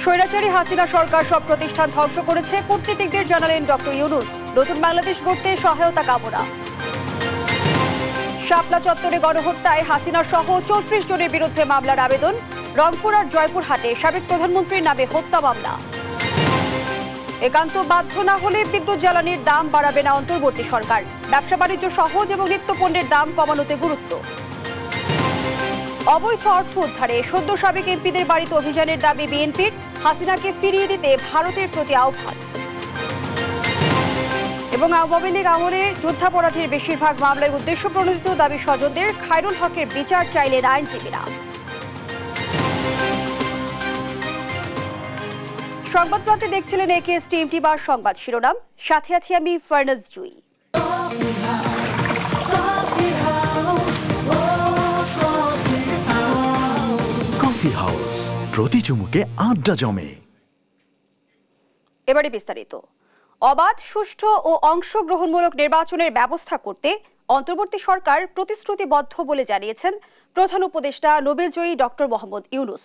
স্বৈরাচারী হাসিনা সরকার সব প্রতিষ্ঠান ধ্বংস করেছে, কূটনীতিকদের জানালেন ডক্টর ইউনূস। নতুন বাংলাদেশ গড়তে সহায়তা কামনা। শাপলা চত্বরে গণহত্যায় হাসিনা সহ 34 জনের বিরুদ্ধে মামলার আবেদন। রংপুর আর জয়পুরহাটে সাবেক প্রধানমন্ত্রীর নামে হত্যা মামলা। একান্ত বাধ্য না হলে বিদ্যুৎ জ্বালানির দাম বাড়াবে না অন্তর্বর্তী সরকার। ব্যবসা বাণিজ্য সহজ এবং নিত্যপণ্যের দাম কমানোতে গুরুত্ব। অবৈধ অর্থ উদ্ধারে সদ্য সাবেক এমপিদের বাড়িতে অভিযানের দাবি বিএনপির। হাসিনাকে ফিরিয়ে দিতে ভারতের প্রতি আহ্বান। এবং আওয়ামী লীগ আমলে যুদ্ধাপরাধের বেশিরভাগ মামলায় উদ্দেশ্য প্রণোদিত দাবি স্বজনদের। খায়রুল হকের বিচার চাইলেন আইনজীবীরা। সংবাদপত্রে দেখছিলেন একেএস টিম টিবার সংবাদ শিরোনাম। সাথে আছি আমি ফারনাজ জুই। কফি হাউস, প্রতি চুমুকে আড্ডা জমে। এবারে বিস্তারিত। অবাধ, সুষ্ঠু ও অংশগ্রহণমূলক নির্বাচনের ব্যবস্থা করতে অন্তর্বর্তী সরকার প্রতিশ্রুতিবদ্ধ বলে জানিয়েছেন প্রধান উপদেষ্টা নোবেলজয়ী ডক্টর মোহাম্মদ ইউনূস।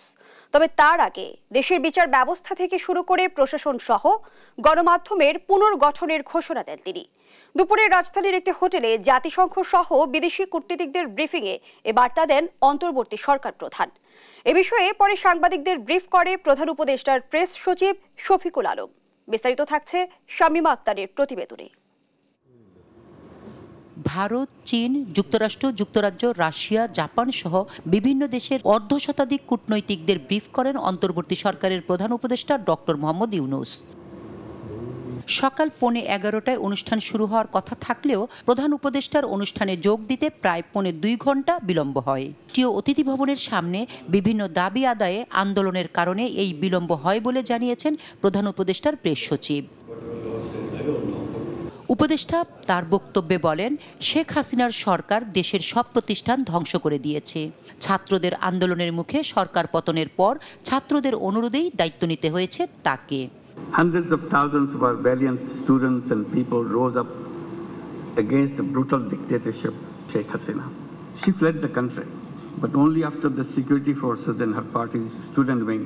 তবে তার আগে দেশের বিচার ব্যবস্থা থেকে শুরু করে প্রশাসন সহ গণমাধ্যমের পুনর্গঠনের ঘোষণা দেন তিনি। দুপুরে রাজধানীর একটি হোটেলে জাতিসংঘ সহ বিদেশি কূটনীতিকদের ব্রিফিংয়ে এ বার্তা দেন অন্তর্বর্তী সরকার প্রধান। এ বিষয়ে পরে সাংবাদিকদের ব্রিফ করে প্রধান উপদেষ্টার প্রেস সচিব শফিকুল আলম। বিস্তারিত থাকছে শামীমা আক্তারের প্রতিবেদনে। ভারত, চীন, যুক্তরাষ্ট্র, যুক্তরাজ্য, রাশিয়া, জাপান সহ বিভিন্ন দেশের অর্ধশতাধিক কূটনৈতিকদের ব্রিফ করেন অন্তর্বর্তী সরকারের প্রধান উপদেষ্টা ডক্টর মোহাম্মদ ইউনূস। সকাল 11:15টায় অনুষ্ঠান শুরু হওয়ার কথা থাকলেও প্রধান উপদেষ্টার অনুষ্ঠানে যোগ দিতে প্রায় 2.25 ঘন্টা বিলম্ব হয়। জাতীয় অতিথি ভবনের সামনে বিভিন্ন দাবি আদায়ে আন্দোলনের কারণে এই বিলম্ব হয় বলে জানিয়েছেন প্রধান উপদেষ্টার প্রেস সচিব। উপদেষ্টা তার বক্তব্যে বলেন, শেখ হাসিনার সরকার দেশের সব প্রতিষ্ঠান ধ্বংস করে দিয়েছে। ছাত্রদের আন্দোলনের মুখে সরকার পতনের পর ছাত্রদের অনুরোধেই দায়িত্ব নিতে হয়েছে তাকে। Hundreds of thousands of our valiant students and people rose up against the brutal dictatorship of Sheikh Hasina. She fled the country, but only after the security forces and her party's student wing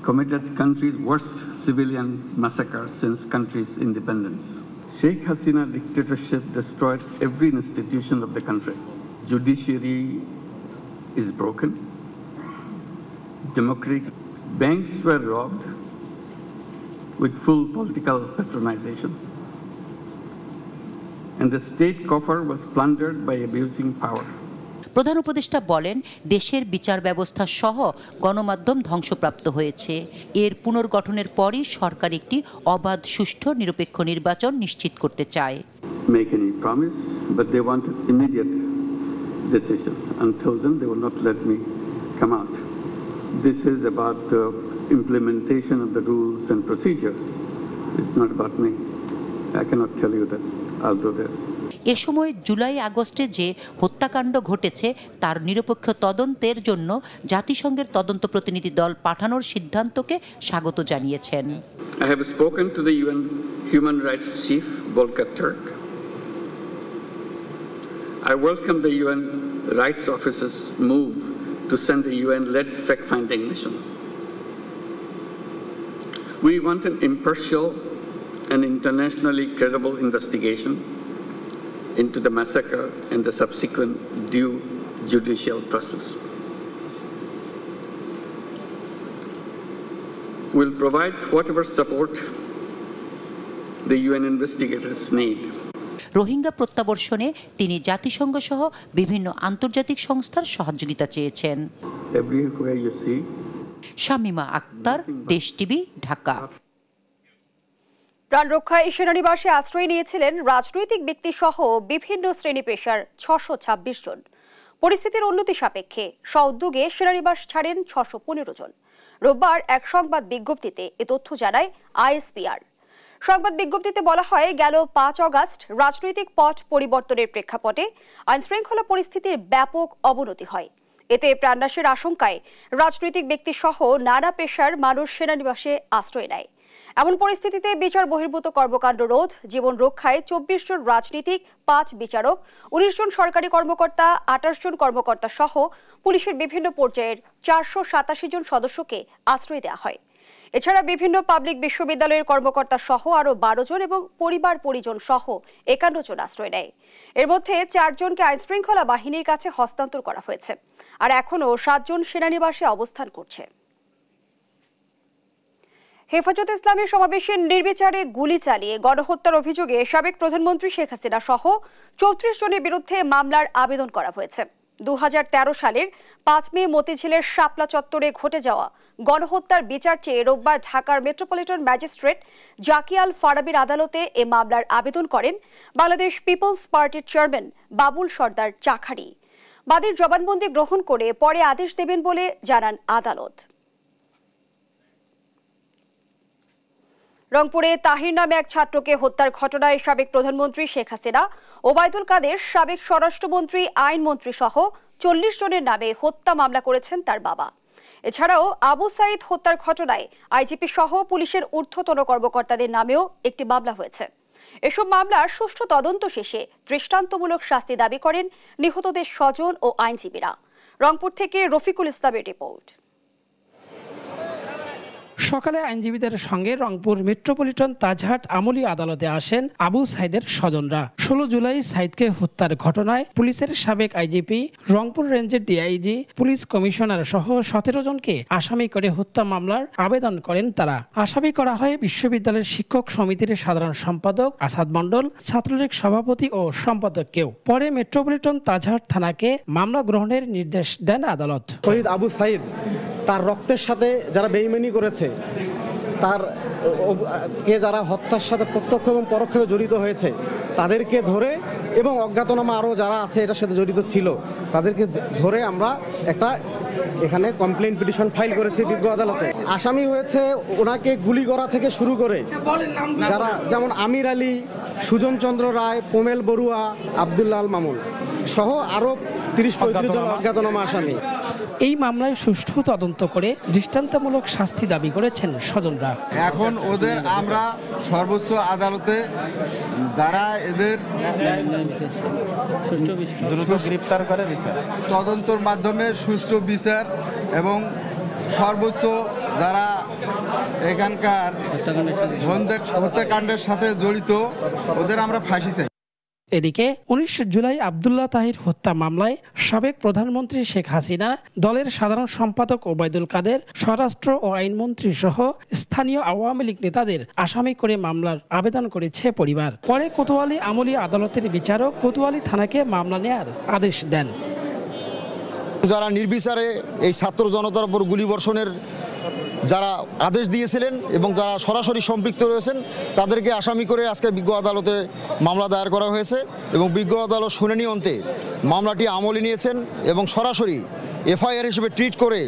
committed the country's worst civilian massacre since country's independence. Sheikh Hasina dictatorship destroyed every institution of the country. Judiciary is broken. Democratic banks were robbed with full political patronization. And the state coffer was plundered by abusing power. প্রধান উপদেষ্টা বলেন, দেশের বিচার ব্যবস্থা সহ গণমাধ্যম ধ্বংসপ্রাপ্ত হয়েছে। এর পুনর্গঠনের পরই সরকার একটি অবাধ, সুষ্ঠু, নিরপেক্ষ নির্বাচন নিশ্চিত করতে চায়। Make any promise, but they wanted immediate decision. Until then, they will not let me come out. This is about the implementation of the rules and procedures. It's not about me. I cannot tell you that I'll do this. এ সময় জুলাই আগস্টে যে হত্যাকাণ্ড ঘটেছে তার নিরপেক্ষ তদন্তের জন্য জাতিসংঘের তদন্ত প্রতিনিধি দল পাঠানোর সিদ্ধান্তকে স্বাগত জানিয়েছেন। I have spoken to the UN Human Rights Chief Volker Turk. I welcome the UN Rights Office's move to send a UN-led fact-finding mission. We want an impartial and internationally credible investigation into the massacre and the subsequent due judicial process. We'll provide whatever support the UN investigators need. Rohingya প্রত্যাবর্ষণে তিনি জাতিসংঘ সহ বিভিন্ন আন্তর্জাতিক সংস্থার সহযোগিতা চেয়েছেন। Everywhere you see. Shamima Akter, দেশ TV, Dhaka. প্রাণ রক্ষায় সেনানিবাসে আশ্রয় নিয়েছিলেন রাজনৈতিক ব্যক্তি সহ বিভিন্ন শ্রেণী পেশার 626 জন। পরিস্থিতির উন্নতি সাপেক্ষে স্বউদ্যোগে সেনানিবাস ছাড়েন 615 জন। রোববার এক সংবাদ বিজ্ঞপ্তিতে এ তথ্য জানায় আইএসপিআর। সংবাদ বিজ্ঞপ্তিতে বলা হয়, গেল 5 অগাস্ট রাজনৈতিক পট পরিবর্তনের প্রেক্ষাপটে আইনশৃঙ্খলা পরিস্থিতির ব্যাপক অবনতি হয়। এতে প্রাণনাশের আশঙ্কায় রাজনৈতিক ব্যক্তি সহ নানা পেশার মানুষ সেনানিবাসে আশ্রয় নেয়। এমন পরিস্থিতিতে বিচার বহির্ভূত কর্মকাণ্ড রোধ, জীবন রক্ষায় 24 জন রাজনীতিক, 5 বিচারক, 19 জন সরকারি কর্মকর্তা, 28 জন কর্মকর্তা সহ পুলিশের বিভিন্ন পর্যায়ের 487 জন সদস্যকে আশ্রয় দেওয়া হয়। এছাড়া বিভিন্ন পাবলিক বিশ্ববিদ্যালয়ের কর্মকর্তা সহ আরও 12 জন এবং পরিবার পরিজন সহ 51 জন আশ্রয় নেয়। এর মধ্যে 4 জনকে আইনশৃঙ্খলা বাহিনীর কাছে হস্তান্তর করা হয়েছে, আর এখনও 7 জন সেনানিবাসে অবস্থান করছে। হেফাজতে ইসলামের সমাবেশে নির্বিচারে গুলি চালিয়ে গণহত্যার অভিযোগে সাবেক প্রধানমন্ত্রী শেখ হাসিনা সহ 34 জনের বিরুদ্ধে মামলার আবেদন করা হয়েছে। 2013 সালের 5 মে মতিঝিলের শাপলা চত্বরে ঘটে যাওয়া গণহত্যার বিচার চেয়ে রোববার ঢাকার মেট্রোপলিটন ম্যাজিস্ট্রেট জাকি আল ফারাবির আদালতে এ মামলার আবেদন করেন বাংলাদেশ পিপলস পার্টির চেয়ারম্যান বাবুল সর্দার চাখারি। বাদীর জবানবন্দি গ্রহণ করে পরে আদেশ দেবেন বলে জানান আদালত। রংপুরে তাহির নামে এক ছাত্রকে হত্যার ঘটনায় সাবেক প্রধানমন্ত্রী শেখ হাসিনা, ওবায়দুল কাদের, সাবেক স্বরাষ্ট্রমন্ত্রী, আইনমন্ত্রী সহ 40 জনের নামে হত্যা মামলা করেছেন তার বাবা। এছাড়াও আবু সাইদ হত্যার ঘটনায় আইজিপি সহ পুলিশের ঊর্ধ্বতন কর্মকর্তাদের নামেও একটি মামলা হয়েছে। এসব মামলার সুষ্ঠু তদন্ত শেষে দৃষ্টান্তমূলক শাস্তি দাবি করেন নিহতদের স্বজন ও আইনজীবীরা। রংপুর থেকে রফিকুল ইসলামের রিপোর্ট। সকালে আইনজীবীদের সঙ্গে রংপুর মেট্রোপলিটন তাজহাট আমলি আদালতে আসেন আবু সাইদের স্বজনরা। 16 জুলাই সাইদকে হত্যার ঘটনায় পুলিশের সাবেক আইজিপি, রংপুর রেঞ্জের ডিআইজি, পুলিশ কমিশনার সহ 17 জনকে আসামি করে হত্যা মামলার আবেদন করেন তারা। আসামি করা হয় বিশ্ববিদ্যালয়ের শিক্ষক সমিতির সাধারণ সম্পাদক আসাদ মণ্ডল, ছাত্রলীগ সভাপতি ও সম্পাদককেও। পরে মেট্রোপলিটন তাজহাট থানাকে মামলা গ্রহণের নির্দেশ দেন আদালত। শহীদ আবু সাইদ তার রক্তের সাথে যারা বেইমানি করেছে, তার কে যারা হত্যার সাথে প্রত্যক্ষ এবং পরোক্ষভাবে জড়িত হয়েছে তাদেরকে ধরে, এবং অজ্ঞাতনামা আরও যারা আছে এটার সাথে জড়িত ছিল তাদেরকে ধরে আমরা একটা এখানে কমপ্লেইন পিটিশন ফাইল করেছি বিজ্ঞ আদালতে। আসামি হয়েছে ওনাকে গুলি করা থেকে শুরু করে যারা, যেমন আমির আলী, সুজন চন্দ্র রায়, পোমেল বড়ুয়া, আব্দুল্লাহ আল মামুন সহ আরও 30-35 জন অজ্ঞাতনামা আসামি। এই মামলায় সুষ্ঠু তদন্ত করে দৃষ্টান্তমূলক শাস্তি দাবি করেছেন স্বজনরা। এখন ওদের আমরা সর্বোচ্চ আদালতে যারা এদের দ্রুত গ্রেফতার করে তদন্তের মাধ্যমে সুষ্ঠু বিচার এবং সর্বোচ্চ যারা এখানকার হত্যাকাণ্ডের সাথে জড়িত ওদের আমরা ফাঁসি চাই। এদিকে 19 জুলাই আব্দুল্লাহ তাহির হত্যা মামলায় সাবেক প্রধানমন্ত্রী শেখ হাসিনা, দলের সাধারণ সম্পাদক ওবায়দুল কাদের, স্বরাষ্ট্র ও আইনমন্ত্রী সহ স্থানীয় আওয়ামী লীগ নেতাদের আসামি করে মামলার আবেদন করেছে পরিবার। পরে কোতোয়ালি আমলি আদালতের বিচারক কোতোয়ালি থানাকে মামলা নেয়ার আদেশ দেন। যারা নির্বিচারে এই ছাত্র জনতার উপর গুলিবর্ষণের যারা আদেশ দিয়েছিলেন এবং যারা সরাসরি সম্পৃক্ত রয়েছেন তাদেরকে আসামি করে আজকে বিজ্ঞ আদালতে মামলা দায়ের করা হয়েছে এবং বিজ্ঞ আদালত শুনানি অন্তে মামলাটি আমলে নিয়েছেন এবং সরাসরি এফআইআর হিসেবে ট্রিট করে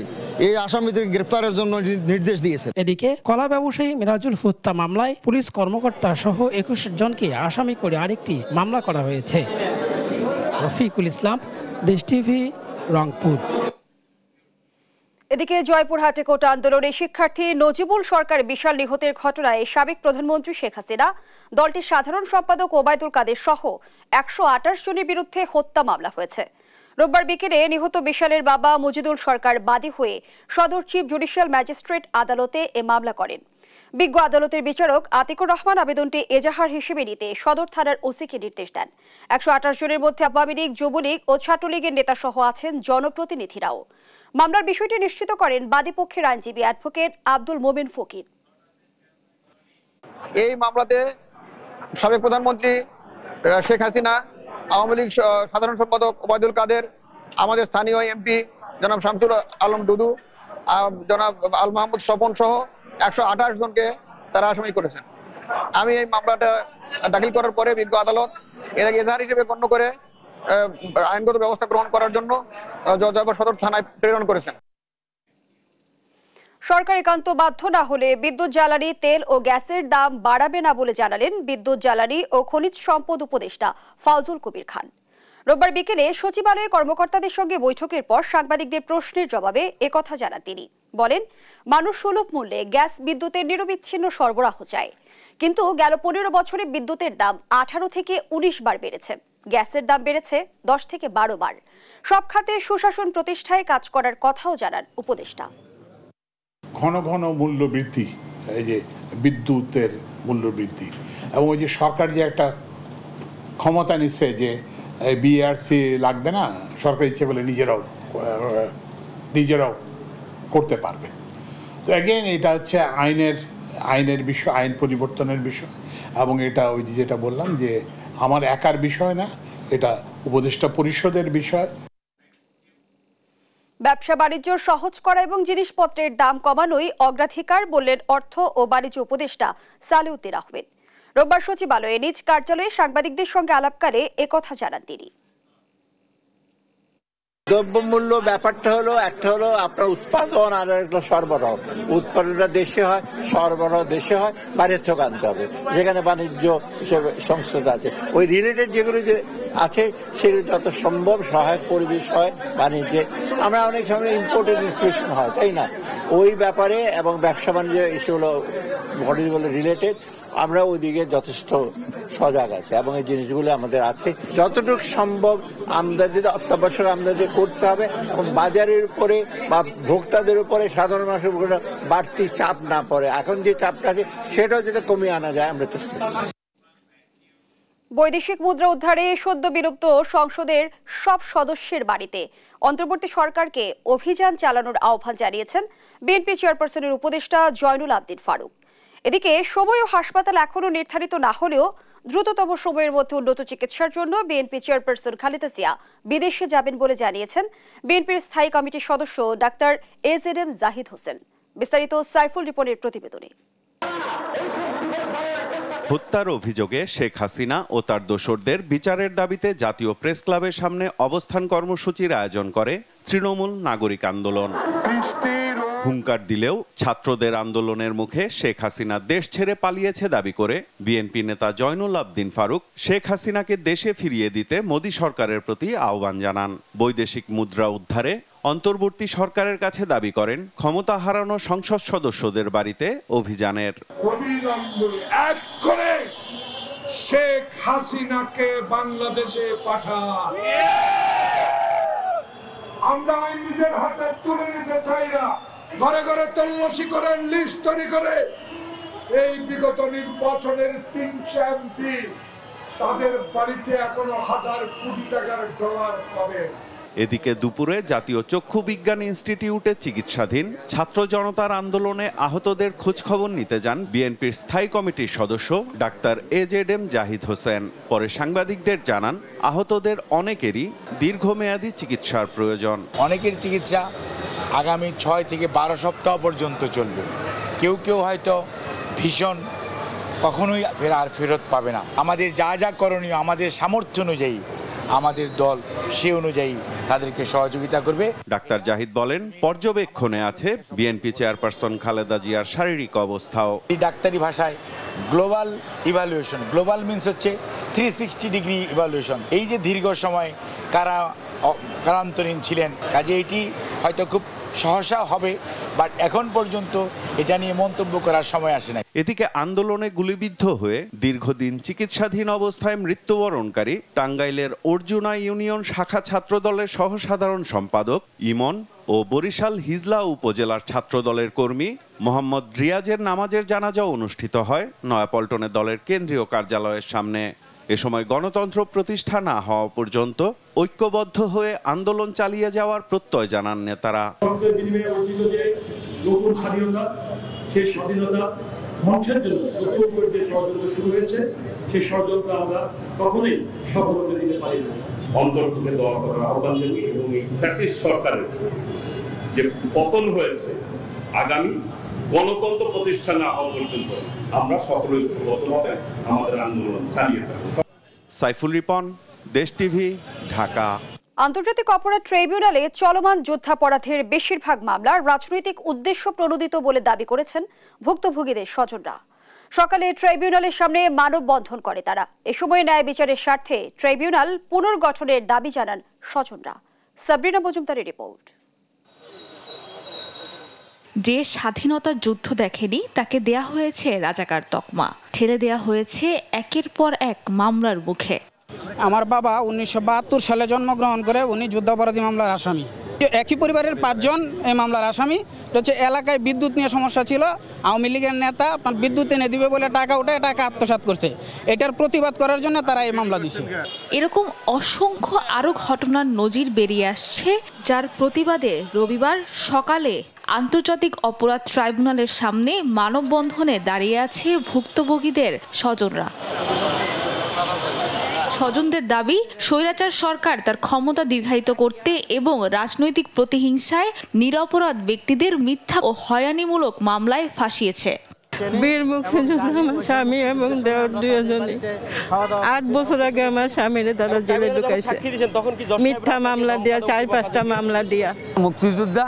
এই আসামিদের গ্রেফতারের জন্য নির্দেশ দিয়েছেন। এদিকে কলা ব্যবসায়ী মিরাজুল হত্যা মামলায় পুলিশ কর্মকর্তা সহ 21 জনকে আসামি করে আরেকটি মামলা করা হয়েছে। রফিকুল ইসলাম, দেশ টিভি, রংপুর। এদিকে জয়পুরহাটে কোটা আন্দোলনে শিক্ষার্থী নজিবুল সরকার বিশাল নিহতের ঘটনায় সাবেক প্রধানমন্ত্রী শেখ হাসিনা, দলটির সাধারণ সম্পাদক ওবায়দুল কাদের সহ 128 জনের বিরুদ্ধে হত্যা মামলা হয়েছে। রোববার বিকেলে নিহত বিশালের বাবা মজিদুল সরকার বাদী হয়ে সদর চিফ জুডিশিয়াল ম্যাজিস্ট্রেট আদালতে এ মামলা করেন। বিজ্ঞ আদালতের বিচারক আতিকুর রহমান আবেদনটি এজাহার হিসেবে নিতে সদর থানার ওসিকে নির্দেশ দেন। 128 জনের মধ্যে আওয়ামী লীগ, যুবলীগ ও ছাত্রলীগের নেতা সহ আছেন জনপ্রতিনিধিরাও। মামলার বিষয়টি নিশ্চিত করেন বাদী পক্ষের আইনজীবী অ্যাডভোকেট আব্দুল মোমিন ফকির। এই মামলাতে সাবেক প্রধানমন্ত্রী শেখ হাসিনা, আওয়ামী লীগ সাধারণ সম্পাদক ওবায়দুল কাদের, আমাদের স্থানীয় এমপি জনাব শামসুল আলম দুদু, জনাব আল মাহমুদ স্বপন সহ 128 জনকে তারা আসামি করেছেন। আমি এই মামলাটা দাখিল করার পরে বিজ্ঞ আদালত এটাকে এজাহার হিসেবে গণ্য করে আইনগত ব্যবস্থা গ্রহণ করার জন্য জয়পুর সদর থানায় প্রেরণ করেছেন। সরকার একান্ত বাধ্য না হলে বিদ্যুৎ জ্বালানি, তেল ও গ্যাসের দাম বাড়াবে না বলে জানালেন বিদ্যুৎ জ্বালানি ও খনিজ সম্পদ উপদেষ্টা ফাউজুল কবির খান। রোববার বিকেলে সচিবালয়ে কর্মকর্তাদের সঙ্গে বৈঠকের পর সাংবাদিকদের প্রশ্নের জবাবে একথা জানান তিনি। বলেন, মানুষ সুলভ মূল্যে গ্যাস, বিদ্যুতের নিরবিচ্ছিন্ন সরবরাহ চায়, কিন্তু গেল 15 বছরে বিদ্যুতের দাম 18 থেকে 19 বার বেড়েছে, গ্যাসের দাম বেড়েছে 10 থেকে 12 বার। সব খাতে সুশাসন প্রতিষ্ঠায় কাজ করার কথাও জানান উপদেষ্টা। ঘন ঘন মূল্য বৃদ্ধি, এই যে বিদ্যুতের মূল্য বৃদ্ধি, এবং ওই যে সরকার যে একটা ক্ষমতা নিচ্ছে যে বিআরসি লাগবে না, সরকার ইচ্ছে করলে নিজেরাও করতে পারবে। তো অ্যাগেন এটা হচ্ছে আইনের বিষয়, আইন পরিবর্তনের বিষয়, এবং এটা ওই যেটা বললাম যে আমার একার বিষয় না, এটা উপদেষ্টা পরিষদের বিষয়। ব্যবসা বাণিজ্য সহজ করা এবং জিনিসপত্রের দাম কমানোই অগ্রাধিকার বললেন অর্থ ও বাণিজ্য উপদেষ্টা সালেউদ্দিন আহমেদ। রোববার সচিবালয়ে নিজ কার্যালয়ে সাংবাদিকদের সঙ্গে আলাপকালে একথা জানান তিনি। দ্রব্যমূল্য ব্যাপারটা হলো, একটা হলো আপনার উৎপাদন আর একটা সরবরাহ। উৎপাদনটা দেশে হয়, সরবরাহ দেশে হয়, বাইরের থেকে আনতে হবে, যেখানে বাণিজ্য হিসেবে সংস্থা আছে। ওই রিলেটেড যেগুলো যে আছে সেগুলো যত সম্ভব সহায়ক পরিবেশ হয় বাণিজ্যে। আমরা অনেক সময় ইম্পোর্টেড ইনফ্লেশন হয়, তাই না? ওই ব্যাপারে এবং ব্যবসা বাণিজ্য এসেগুলো বডিগুলো রিলেটেড, আমরা ওইদিকে যথেষ্ট সজাগ আছে এবং এই জিনিসগুলো আমাদের আছে। যতটুকু সম্ভব আমদানি, অত্যাবশ্যক আমদানি করতে হবে এবং বাজারের উপরে বা ভোক্তাদের উপরে, সাধারণ মানুষের উপরে বাড়তি চাপ না পড়ে। এখন যে চাপটা আছে সেটাও যাতে কমিয়ে আনা যায় আমরা চেষ্টা করি। বৈদেশিক মুদ্রা উদ্ধারে সদ্য বিলুপ্ত সংসদের সব সদস্যের বাড়িতে অন্তর্বর্তী সরকারকে অভিযান চালানোর আহ্বান জানিয়েছেন বিএনপি চেয়ারপারসনের উপদেষ্টা জয়নুল আবদিন ফারুক। এদিকে সময় ও হাসপাতাল এখনও নির্ধারিত না হলেও দ্রুততম সময়ের মধ্যে উন্নত চিকিৎসার জন্য বিএনপি চেয়ারপারসন খালেদা জিয়া বিদেশে যাবেন বলে জানিয়েছেন বিএনপির স্থায়ী কমিটির সদস্য ডাক্তার এজেডএম জাহিদ হোসেন। বিস্তারিত সাইফুল রিপনের প্রতিবেদনে। হত্যার অভিযোগে শেখ হাসিনা ও তার দোসরদের বিচারের দাবিতে জাতীয় প্রেস ক্লাবের সামনে অবস্থান কর্মসূচির আয়োজন করে তৃণমূল নাগরিক আন্দোলন। হুঙ্কার দিলেও ছাত্রদের আন্দোলনের মুখে শেখ হাসিনা দেশ ছেড়ে পালিয়েছে দাবি করে বিএনপি নেতা জয়নুল আবদিন ফারুক শেখ হাসিনাকে দেশে ফিরিয়ে দিতে মোদী সরকারের প্রতি আহ্বান জানান। বৈদেশিক মুদ্রা উদ্ধারে অন্তর্বর্তী সরকারের কাছে দাবি করেন ক্ষমতা হারানো সংসদ সদস্যদের বাড়িতে অভিযানের। শেখ হাসিনাকে বাংলাদেশে পাঠান। আমরা নিজের হাতে তুলে নিতে চাই না। ঘরে ঘরে তল্লাশি করেন, লিস্ট তৈরি করে এই বিগত নির্বাচনের 300 এমপি তাদের বাড়িতে এখনো হাজার কোটি টাকার ডলার পাবে। এদিকে দুপুরে জাতীয় চক্ষু বিজ্ঞান ইনস্টিটিউটে চিকিৎসাধীন ছাত্র জনতার আন্দোলনে আহতদের খোঁজখবর নিতে যান বিএনপির স্থায়ী কমিটির সদস্য ডাক্তার এজেডএম জাহিদ হোসেন। পরে সাংবাদিকদের জানান আহতদের অনেকেরই দীর্ঘমেয়াদী চিকিৎসার প্রয়োজন। অনেকের চিকিৎসা আগামী 6 থেকে 12 সপ্তাহ পর্যন্ত চলবে। কেউ কেউ হয়তো ভীষণ কখনোই আর ফেরত পাবে না। আমাদের যা যা করণীয়, আমাদের সামর্থ্য অনুযায়ী আমাদের দল সে অনুযায়ী তাদেরকে সহযোগিতা করবে। ডাক্তার জাহিদ বলেন পর্যবেক্ষণে আছে বিএনপি চেয়ারপারসন খালেদা জিয়ার শারীরিক অবস্থাও। এই ডাক্তারি ভাষায় গ্লোবাল ইভ্যালুয়েশন, গ্লোবাল মিন্স হচ্ছে 360 ডিগ্রি ইভ্যালুয়েশন। এই যে দীর্ঘ সময় কারান্তরীণ ছিলেন, কাজে এটি হয়তো খুব সহসা হবে, বাট এখন পর্যন্ত এটা নিয়ে মন্তব্য করার সময় আসে না। এদিকে আন্দোলনে গুলিবিদ্ধ হয়ে দীর্ঘদিন চিকিৎসাধীন অবস্থায় মৃত্যুবরণকারী টাঙ্গাইলের অর্জুনা ইউনিয়ন শাখা ছাত্রদলের সহসাধারণ সম্পাদক ইমন ও বরিশাল হিজলা উপজেলার ছাত্রদলের কর্মী মোহাম্মদ রিয়াজের নামাজের জানাজা অনুষ্ঠিত হয় নয়াপল্টনে দলের কেন্দ্রীয় কার্যালয়ের সামনে। এ সময় গণতন্ত্র প্রতিষ্ঠা না হওয়া পর্যন্ত ঐক্যবদ্ধ হয়ে আন্দোলন চালিয়ে যাওয়ার প্রত্যয় জানান নেতারা। নতুন স্বাধীনতা, সেই স্বাধীনতা ধ্বংসের জন্য নতুন করে যে ষড়যন্ত্র শুরু হয়েছে, সেই ষড়যন্ত্র আমরা কখনোই সফল হতে দিতে পারি না। অন্তর থেকে দোয়া করার আহ্বান জানিয়ে এবং এই ফ্যাসিস্ট সরকারের যে পতন হয়েছে, আগামী গণতন্ত্র প্রতিষ্ঠা না হওয়া পর্যন্ত আমরা সকলে ঐক্যবদ্ধভাবে আমাদের আন্দোলন চালিয়ে যাব। সাইফুল রিপন, দেশ টিভি, ঢাকা। আন্তর্জাতিক অপরাধ ট্রাইব্যুনালে চলমান যুদ্ধাপরাধের বেশিরভাগ মামলা রাজনৈতিক উদ্দেশ্য প্রণোদিত বলে দাবি করেছেন ভুক্তভোগীদের স্বজনরা। সকালে ট্রাইব্যুনালের সামনে মানববন্ধন করে তারা। এ সময় ন্যায় বিচারের স্বার্থে ট্রাইব্যুনাল পুনর্গঠনের দাবি জানান স্বজনরা। সাবরিনা মজুমদারের রিপোর্ট। যে স্বাধীনতার যুদ্ধ দেখেনি তাকে দেয়া হয়েছে রাজাকার তকমা, ঠেলে দেয়া হয়েছে একের পর এক মামলার মুখে। আমার বাবা 1972 সালে জন্মগ্রহণ করে, উনি যুদ্ধাপরাধী মামলার আসামি। একই পরিবারের 5 জন এই মামলার আসামি। এটা হচ্ছে এলাকায় বিদ্যুৎ নিয়ে সমস্যা ছিল, আওয়ামী লীগের নেতা আপনার বিদ্যুৎ এনে দিবে বলে টাকা উঠে টাকা আত্মসাৎ করছে, এটার প্রতিবাদ করার জন্য তারা এই মামলা দিছে। এরকম অসংখ্য আরও ঘটনার নজির বেরিয়ে আসছে, যার প্রতিবাদে রবিবার সকালে আন্তর্জাতিক অপরাধ ট্রাইব্যুনালের সামনে মানববন্ধনে দাঁড়িয়ে আছে ভুক্তভোগীদের স্বজনরা। স্বজনদের দাবি, স্বৈরাচার সরকার তার ক্ষমতা দীর্ঘায়িত করতে এবং রাজনৈতিক প্রতিহিংসায় নিরপরাধ ব্যক্তিদের মিথ্যা ও হয়রানিমূলক মামলায় ফাঁসিয়েছে। বীর মুক্তিযোদ্ধা আমার স্বামী এবং দেওর দুজনই 8 বছর আগে আমার স্বামীরে তারা জেলে ঢুকাইছে মিথ্যা মামলা দিয়া, 4-5টা মামলা দিয়া। মুক্তিযোদ্ধা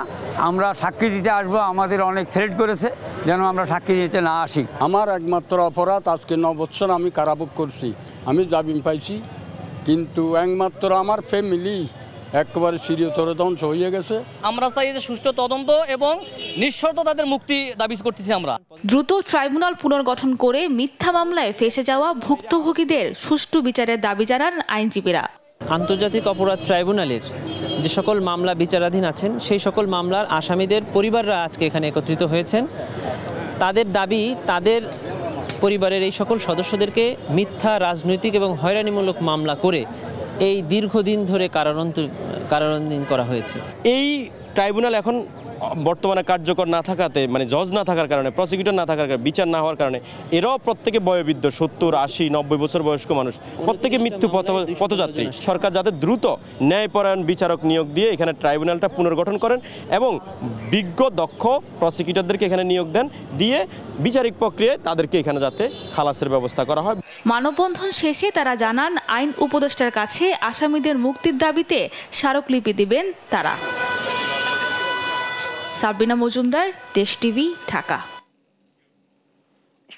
আমরা সাক্ষী দিতে আসবো, আমাদের অনেক থ্রেট করেছে যেন আমরা সাক্ষী দিতে না আসি। আমার একমাত্র অপরাধ আজকে 9 বছর আমি কারাভোগ করছি, আমি জামিন পাইছি, কিন্তু একমাত্র আমার ফ্যামিলি একেবারে চিরতরে ধ্বংস হয়ে গেছে। আমরা চাই যে সুষ্ঠু তদন্ত এবং নিঃশর্ত তাদের মুক্তি দাবি করতেছি। আমরা দ্রুত ট্রাইব্যুনাল পুনর্গঠন করে মিথ্যা মামলায় ফেঁসে যাওয়া ভুক্তভোগীদের সুষ্ঠু বিচারের দাবি জানান আইনজীবীরা। আন্তর্জাতিক অপরাধ ট্রাইব্যুনালের যে সকল মামলা বিচারাধীন আছেন সেই সকল মামলার আসামিদের পরিবাররা আজকে এখানে একত্রিত হয়েছেন। তাদের দাবি, তাদের পরিবারের এই সকল সদস্যদেরকে মিথ্যা রাজনৈতিক এবং হয়রানিমূলক মামলা করে এই দীর্ঘদিন ধরে কারারুদ্ধ করা হয়েছে। এই ট্রাইব্যুনাল এখন বর্তমানে কার্যকর না থাকাতে, মানে জজ না থাকার কারণে, প্রসিকিউটর না থাকার কারণে, বিচার না হওয়ার কারণে এরাও প্রত্যেকে বয়োবৃদ্ধ, 70, 80, 90 বছর বয়স্ক মানুষ, প্রত্যেকে মৃত্যু পথযাত্রী। সরকার যাতে দ্রুত ন্যায়পরায়ণ বিচারক নিয়োগ দিয়ে এখানে ট্রাইব্যুনালটা পুনর্গঠন করেন এবং বিজ্ঞ দক্ষ প্রসিকিউটরদেরকে এখানে নিয়োগ দেন, দিয়ে বিচারিক প্রক্রিয়ায় তাদেরকে এখানে যাতে খালাসের ব্যবস্থা করা হয়। মানববন্ধন শেষে তারা জানান, আইন উপদেষ্টার কাছে আসামিদের মুক্তির দাবিতে স্মারকলিপি দিবেন তারা। সাবরিনা মজুমদার, দেশ টিভি, ঢাকা।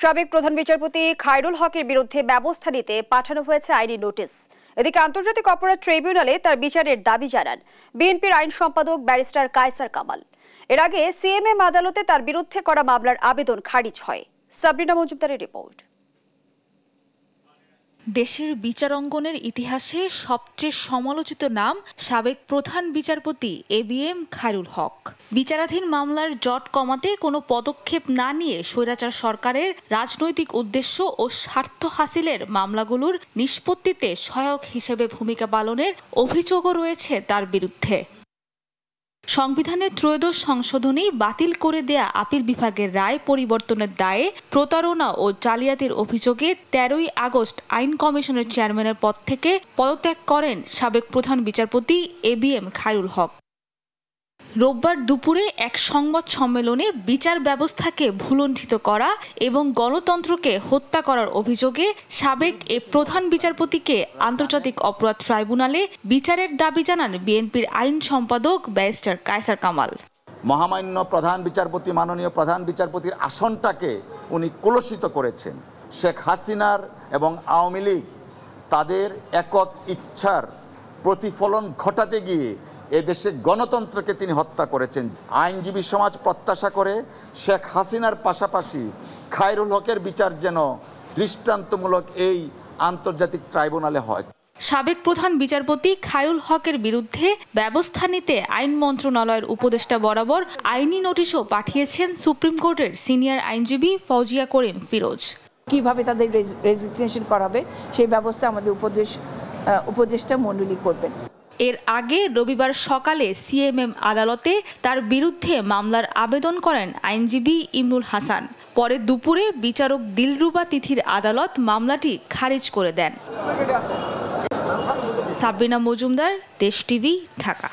সাবেক প্রধান বিচারপতি খায়রুল হকের বিরুদ্ধে ব্যবস্থা নিতে পাঠানো হয়েছে আইনি নোটিশ। এদিকে আন্তর্জাতিক অপরাধ ট্রাইব্যুনালে তার বিচারের দাবি জানান বিএনপির আইন সম্পাদক ব্যারিস্টার কায়সার কামাল। এর আগে সিএমএম আদালতে তার বিরুদ্ধে করা মামলার আবেদন খারিজ হয়। সাবরিনা মজুমদারের রিপোর্ট। দেশের বিচারাঙ্গনের ইতিহাসে সবচেয়ে সমালোচিত নাম সাবেক প্রধান বিচারপতি এবিএম খায়রুল হক। বিচারাধীন মামলার জট কমাতে কোনো পদক্ষেপ না নিয়ে স্বৈরাচার সরকারের রাজনৈতিক উদ্দেশ্য ও স্বার্থ হাসিলের মামলাগুলোর নিষ্পত্তিতে সহায়ক হিসেবে ভূমিকা পালনের অভিযোগও রয়েছে তার বিরুদ্ধে। সংবিধানের ত্রয়োদশ সংশোধনী বাতিল করে দেয়া আপিল বিভাগের রায় পরিবর্তনের দায়ে প্রতারণা ও জালিয়াতির অভিযোগে 13ই আগস্ট আইন কমিশনের চেয়ারম্যানের পদ থেকে পদত্যাগ করেন সাবেক প্রধান বিচারপতি এবিএম খায়রুল হক। রোববার দুপুরে এক সংবাদ সম্মেলনে বিচার ব্যবস্থাকে ভুলণ্ঠিত করা এবং গণতন্ত্রকে হত্যা করার অভিযোগে সাবেক এ প্রধান বিচারপতিকে আন্তর্জাতিক অপরাধ ট্রাইব্যুনালে বিচারের দাবি জানান বিএনপির আইন সম্পাদক ব্যারিস্টার কায়সার কামাল। মহামান্য প্রধান বিচারপতি, মাননীয় প্রধান বিচারপতির আসনটাকে উনি কলুষিত করেছেন। শেখ হাসিনার এবং আওয়ামী লীগ তাদের একক ইচ্ছার প্রতিফলন ঘটাতে গিয়ে এদেশে গণতন্ত্রকে তিনি হত্যা করেছেন। আইনজীবী সমাজ প্রত্যাশা করে শেখ হাসিনার পাশাপাশি খায়রুল হকের বিচার যেন দৃষ্টান্তমূলক এই আন্তর্জাতিক ট্রাইব্যুনালে হয়। সাবেক প্রধান বিচারপতি খায়রুল হকের বিরুদ্ধে ব্যবস্থা নিতে আইন মন্ত্রণালয়ের উপদেষ্টা বরাবর আইনি নোটিশও পাঠিয়েছেন সুপ্রিম কোর্টের সিনিয়র আইনজীবী ফৌজিয়া করিম ফিরোজ। কিভাবে তাদের রেজিগনেশন করাবে সেই ব্যবস্থা আমাদের উপদেষ্টা মণ্ডলী করবেন। এর আগে রবিবার সকালে সিএমএম আদালতে তার বিরুদ্ধে মামলার আবেদন করেন আইনজীবী ইমরুল হাসান। পরে দুপুরে বিচারক দিলরুবা তিথির আদালত মামলাটি খারিজ করে দেন। সাবরিনা মজুমদার, দেশ টিভি, ঢাকা।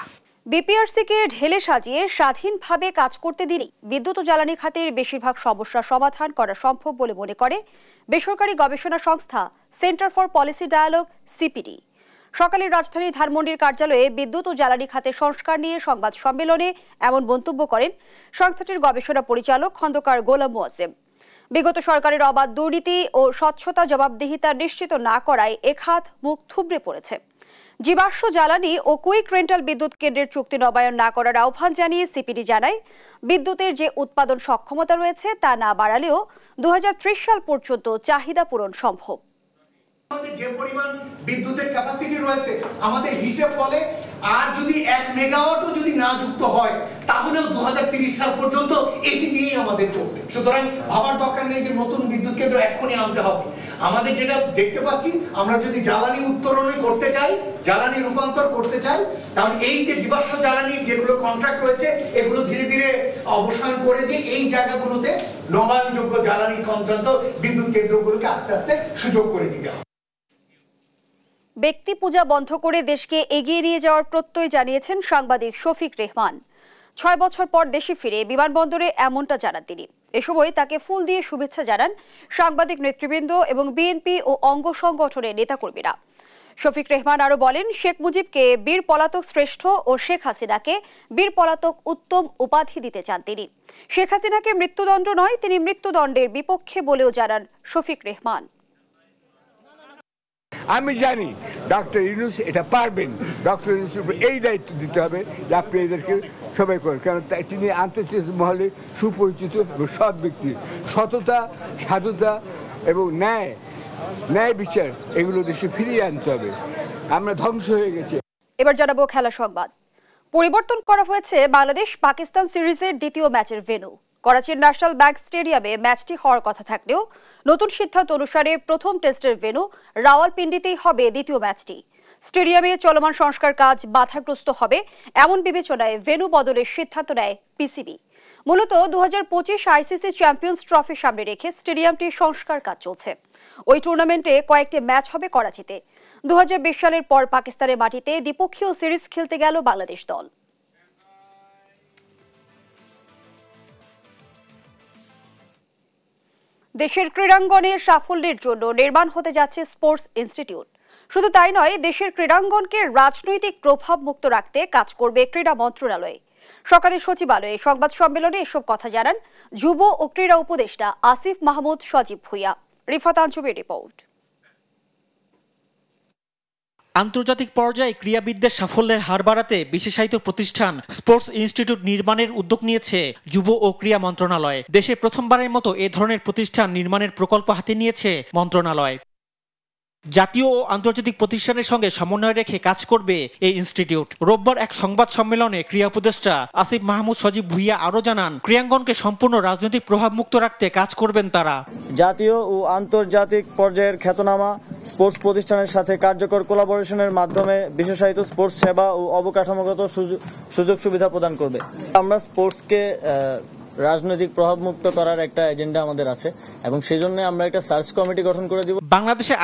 বিপিআরসিকে ঢেলে সাজিয়ে স্বাধীনভাবে কাজ করতে দিলেই বিদ্যুৎ ও জ্বালানি খাতের বেশিরভাগ সমস্যার সমাধান করা সম্ভব বলে মনে করে বেসরকারি গবেষণা সংস্থা Centre for Policy Dialogue CPD. সকালে রাজধানীর ধানমন্ডির কার্যালয়ে বিদ্যুৎ ও জ্বালানি খাতের সংস্কার নিয়ে সংবাদ সম্মেলনে এমন মন্তব্য করেন সংস্থাটির গবেষণা পরিচালক খন্দকার গোলাম মোয়াজ্জেম। বিগত সরকারের অবাধ দুর্নীতি ও স্বচ্ছতা জবাবদিহিতা নিশ্চিত না করায় এ খাত মুখ থুবড়ে পড়েছে। জীবাশ্ম জ্বালানি ও কুইক রেন্টাল বিদ্যুৎ কেন্দ্রের চুক্তি নবায়ন না করার আহ্বান জানিয়ে সিপিডি জানায়, বিদ্যুতের যে উৎপাদন সক্ষমতা রয়েছে তা না বাড়ালেও 2030 সাল পর্যন্ত চাহিদা পূরণ সম্ভব। যে পরিমাণ বিদ্যুতের ক্যাপাসিটি রয়েছে আমাদের হিসেব বলে আর যদি 1 মেগাওয়াটও যদি না যুক্ত হয় তাহলেও 2030 সাল পর্যন্ত এটি দিয়েই আমাদের চলবে। সুতরাং ভাবার দরকার নেই যে নতুন বিদ্যুৎ কেন্দ্র এখনই আনতে হবে। আমাদের যেটা দেখতে পাচ্ছি, আমরা যদি জ্বালানি উত্তরণে করতে চাই, জ্বালানি রূপান্তর করতে চাই, কারণ এই যে জীবাশ্ম জ্বালানির যেগুলো কন্ট্রাক্ট রয়েছে এগুলো ধীরে ধীরে অবসান করে দিয়ে এই জায়গাগুলোতে নবায়নযোগ্য জ্বালানি সংক্রান্ত বিদ্যুৎ কেন্দ্রগুলোকে আস্তে আস্তে সুযোগ করে দিতে হবে। ব্যক্তি পূজা বন্ধ করে দেশকে এগিয়ে নিয়ে যাওয়ার প্রত্যয় জানিয়েছেন সাংবাদিক শফিক রেহমান। 6 বছর পর দেশে ফিরে বিমানবন্দরে এমনটা জানান তিনি। এ সময় তাকে ফুল দিয়ে শুভেচ্ছা জানান সাংবাদিক নেতৃবৃন্দ এবং বিএনপি ও অঙ্গ সংগঠনের নেতাকর্মীরা। শফিক রেহমান আরো বলেন, শেখ মুজিবকে বীর পলাতক শ্রেষ্ঠ ও শেখ হাসিনাকে বীর পলাতক উত্তম উপাধি দিতে চান তিনি। শেখ হাসিনাকে মৃত্যুদণ্ড নয়, তিনি মৃত্যুদণ্ডের বিপক্ষে বলেও জানান শফিক রেহমান। আমি জানি ডক্টর ইউনূস এটা পারবেন, ডক্টর ইউনূসের উপর এই দায়িত্ব দিতে হবে যে আপনি এদেরকে সবাই করেন, কারণ তিনি আন্তর্জাতিক মহলে সুপরিচিত এবং সৎ ব্যক্তি। সততা, সাধুতা এবং ন্যায় বিচার এগুলো দেশে ফিরিয়ে আনতে হবে। আমরা ধ্বংস হয়ে গেছি। এবার জানাবো খেলা সংবাদ। পরিবর্তন করা হয়েছে বাংলাদেশ পাকিস্তান সিরিজের দ্বিতীয় ম্যাচের ভেন্যু। করাচির ন্যাশনাল ব্যাংক স্টেডিয়ামে ম্যাচটি হওয়ার কথা থাকলেও নতুন সিদ্ধান্ত অনুসারে প্রথম টেস্টের ভেন্যু রাওয়ালপিন্ডিতেই হবে দ্বিতীয় ম্যাচটি। স্টেডিয়ামে চলমান সংস্কার কাজ বাধাগ্রস্ত হবে এমন বিবেচনায় ভেন্যু বদলের সিদ্ধান্ত নেয় পিসিবি। মূলত 2025 আইসিসি চ্যাম্পিয়ন্স ট্রফি সামনে রেখে স্টেডিয়ামটির সংস্কার কাজ চলছে। ওই টুর্নামেন্টে কয়েকটি ম্যাচ হবে করাচিতে। 2020 সালের পর পাকিস্তানের মাটিতে দ্বিপক্ষীয় সিরিজ খেলতে গেল বাংলাদেশ দল। দেশের ক্রীড়াঙ্গনের সাফল্যের জন্য নির্মাণ হতে যাচ্ছে স্পোর্টস ইনস্টিটিউট। শুধু তাই নয়, দেশের ক্রীড়াঙ্গনকে রাজনৈতিক প্রভাব মুক্ত রাখতে কাজ করবে ক্রীড়া মন্ত্রণালয়। সরকারি সচিবালয়ে সংবাদ সম্মেলনে এসব কথা জানান যুব ও ক্রীড়া উপদেষ্টা আসিফ মাহমুদ সজীব ভুইয়া। রিফাত আঞ্জুমের রিপোর্ট। আন্তর্জাতিক পর্যায়ে ক্রীড়াবিদদের সাফল্যের হার বাড়াতে বিশেষায়িত প্রতিষ্ঠান স্পোর্টস ইনস্টিটিউট নির্মাণের উদ্যোগ নিয়েছে যুব ও ক্রীড়া মন্ত্রণালয়। দেশে প্রথমবারের মতো এ ধরনের প্রতিষ্ঠান নির্মাণের প্রকল্প হাতে নিয়েছে মন্ত্রণালয়। জাতীয় ও আন্তর্জাতিক প্রতিষ্ঠানের সঙ্গে সমন্বয় রেখে কাজ করবে এই ইনস্টিটিউট। রোববার এক সংবাদ সম্মেলনে ক্রীড়া উপদেষ্টা আসিফ মাহমুদ সজীব ভুইয়া আরও জানান, ক্রীড়াঙ্গনকে সম্পূর্ণ রাজনৈতিক প্রভাব মুক্ত রাখতে কাজ করবেন তারা। জাতীয় ও আন্তর্জাতিক পর্যায়ের খ্যাতনামা স্পোর্টস প্রতিষ্ঠানের সাথে কার্যকর কোলাবোরেশনের মাধ্যমে বিশেষায়িত স্পোর্টস সেবা ও অবকাঠামোগত সুযোগ সুবিধা প্রদান করবে। আমরা স্পোর্টসকে রাজনৈতিক প্রভাব মুক্ত করার একটা এজেন্ডা আমাদের আছে এবং সেই জন্য আমরা একটা সার্চ কমিটি গঠন করে দিব। বাংলাদেশে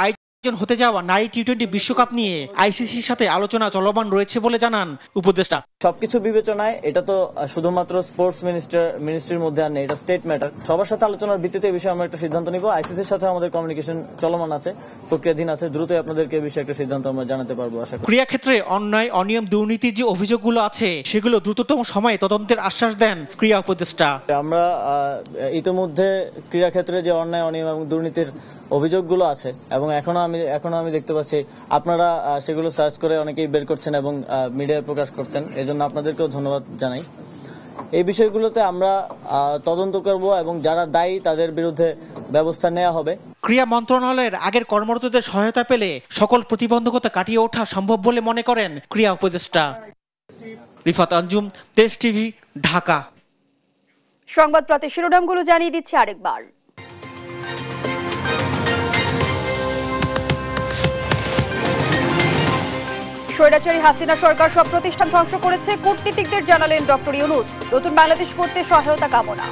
হতে যাওয়া নারী টি-20 বিশ্বকাপ নিয়ে আইসিসির সাথে আলোচনা চলমান রয়েছে বলে জানান উপদেষ্টা। সবকিছু বিবেচনায় এটা তো শুধুমাত্র স্পোর্টস মিনিস্ট্রির মধ্যে আর নেই, এটা স্টেট ম্যাটার। সবার সাথে আলোচনার ভিত্তিতে এই বিষয়ে আমরা একটা সিদ্ধান্ত নিব। আইসিসির সাথে আমাদের কমিউনিকেশন চলমান আছে, প্রক্রিয়াধীন আছে। দ্রুতই আপনাদেরকে এই বিষয়ে একটা সিদ্ধান্ত আমরা জানাতে পারবো আশা করি। ক্রীড়া ক্ষেত্রে অন্যায়, অনিয়ম, দুর্নীতির যে অভিযোগগুলো আছে সেগুলো দ্রুততম সময়ে তদন্তের আশ্বাস দেন ক্রীড়া উপদেষ্টা। আমরা ইতিমধ্যে ক্রীড়া ক্ষেত্রে যে অন্যায়, অনিয়ম এবং দুর্নীতির অভিযোগগুলো আছে এবং এখনো আমি দেখতে পাচ্ছি আপনারা সেগুলো সার্চ করে অনেকেই বের করছেন এবং মিডিয়ায় প্রকাশ করছেন। এজন্য আপনাদেরকেও ধন্যবাদ জানাই। এই বিষয়গুলোতে আমরা তদন্ত করব এবং যারা দায়ী তাদের বিরুদ্ধে ব্যবস্থা নেওয়া হবে। ক্রীড়া মন্ত্রণালয়ের আগের কর্মরতদের সহায়তা পেলে সকল প্রতিবন্ধকতা কাটিয়ে ওঠা সম্ভব বলে মনে করেন ক্রীড়া উপদেষ্টা। রিফাত আঞ্জুম, দেশ টিভি, ঢাকা। সংবাদ প্রতি শিরোনামগুলো জানিয়ে দিচ্ছি আরেকবার। স্বৈরাচারী হাসিনা সরকার সব প্রতিষ্ঠান ধ্বংস করেছে, কূটনীতিকদের জানালেন ডক্টর ইউনূস। নতুন বাংলাদেশ করতে সহায়তা কামনা।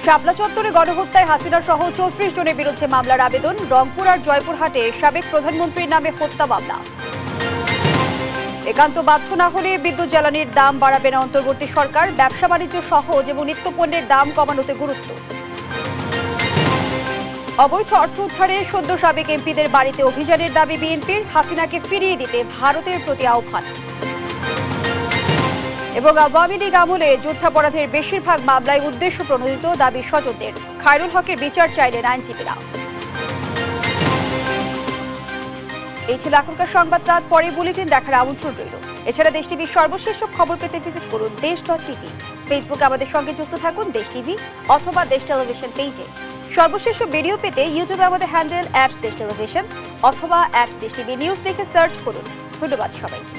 শাপলা চত্বরে গণহত্যায় হাসিনা সহ 34 জনের বিরুদ্ধে মামলার আবেদন। রংপুর আর জয়পুরহাটে সাবেক প্রধানমন্ত্রীর নামে হত্যা মামলা। একান্ত বাধ্য না হলে বিদ্যুৎ জ্বালানির দাম বাড়াবে না অন্তর্বর্তী সরকার। ব্যবসা বাণিজ্য সহজ এবং নিত্যপণ্যের দাম কমানোতে গুরুত্ব। অবৈধ অর্থ উদ্ধারে সদ্য সাবেক এমপিদের বাড়িতে অভিযানের দাবি বিএনপির। হাসিনাকে ফিরিয়ে দিতে ভারতের প্রতি আহ্বান। এবং আওয়ামী লীগ আমলে যুদ্ধাপরাধের বেশিরভাগ মামলায় উদ্দেশ্য প্রণোদিত দাবি স্বজনদের। খায়রুল হকের বিচার চাইলেন আইনজীবীরা। এই ছিল এখনকার সংবাদ। রাত পরে বুলেটিন দেখার আমন্ত্রণ রইল। এছাড়া দেশ টিভির সর্বশেষ খবর পেতে ভিজিট করুন দেশ.টিভি। ফেসবুকে আমাদের সঙ্গে যুক্ত থাকুন দেশ টিভি অথবা দেশ টেলিভিশন পেজে। সর্বশেষ ভিডিও পেতে ইউটিউবে আমাদের হ্যান্ডেল @দেশ টেলিভিশন অথবা @দেশ টিভি নিউজ দেখে সার্চ করুন। ধন্যবাদ সবাইকে।